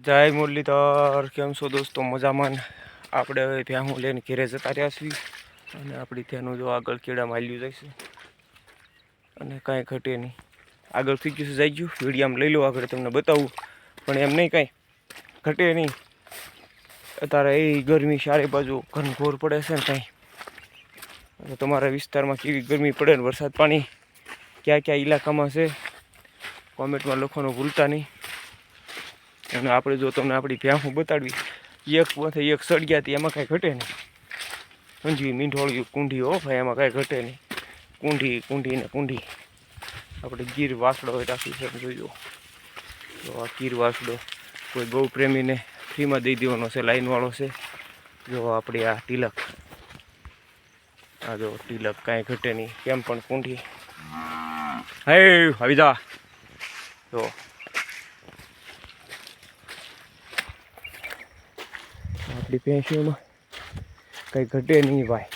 જય મુરલીધર, કેમ છો દોસ્તો? મજામાં. આપણે હવે ત્યાં હું લઈને ઘેરે જતા રહ્યા છીએ અને આપણી ત્યાંનું જો આગળ કેળા માલ્યું જઈશે અને કાંઈ ઘટે નહીં. આગળ થઈ ગયું જઈ ગયું વિડીયામાં લઈ લો, આગળ તમને બતાવું પણ એમ નહીં, કાંઈ ઘટે નહીં. અત્યારે એ ગરમી ચારે બાજુ ઘનઘોર પડે છે ને કાંઈ. તમારા વિસ્તારમાં કેવી ગરમી પડે ને વરસાદ પાણી કયા કયા ઇલાકામાં છે કોમેન્ટમાં લખવાનું ભૂલતા નહીં. અને આપણે જો તમને આપણી ભેંસું બતાડવી, એકમાંથી એક સળિયા હતી, એમાં કાંઈ ઘટે નહીં. અંજી મીંઢોળિયું કુંઢી, હો ભાઈ, એમાં કાંઈ ઘટે નહીં. કુંઢી ને કુંઢી. આપણે ગીર વાસડો હોય રાખી છે, જોઈજો. તો આ ગીર વાસડો કોઈ ગૌ પ્રેમીને ફ્રીમાં દઈ દેવાનો છે, લાઈનવાળો છે. જો આપણી આ તિલક, આ જો તિલક, કાંઈ ઘટે નહીં. કેમ પણ કુંઢી. હે આવી જા. જો આપણી ભેંસોમાં કંઈ ઘટે નહીં ભાઈ,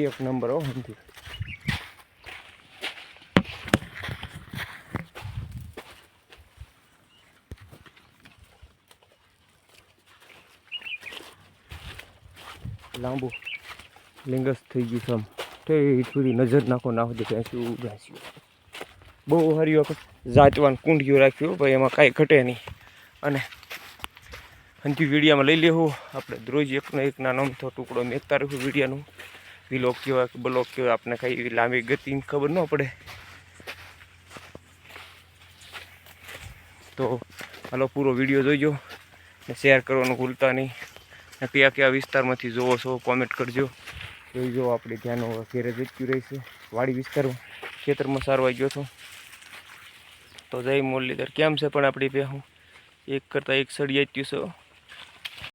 એક નંબર. હો સમજી લાંબુ લિંગસ થઈ ગયું છે. થોડી નજર નાખો નાખો ભેંસ્યું બહુ સારી વખત જાચવાન કુંઢીઓ રાખ્યું ભાઈ, એમાં કાંઈ ઘટે નહીં. અને હંજી વિડીયામાં લઈ લેવું આપણે. રોજ એકનો એક નાનો અમથો ટુકડો મેકતા રહ્યું વિડીયાનું. વિલોક કહેવાય કે બ્લોક કહેવાય, આપણે કાંઈ લાંબી ગતિ ખબર ન પડે. તો હાલો પૂરો વિડીયો જોઈજો ને શેર કરવાનું ભૂલતા નહીં. ને કયા કયા વિસ્તારમાંથી જોવો છો કોમેન્ટ કરજો. જોઈજો આપણે ધ્યાન ઘેરે જતું રહીશે. વાડી વિસ્તારમાં ખેતરમાં સારવાઈ ગયો હતો. તો જય મુરલીધર. કેમ છે પણ આપણી ભેંસું? એક કરતાં એક સળિયાઈ છે.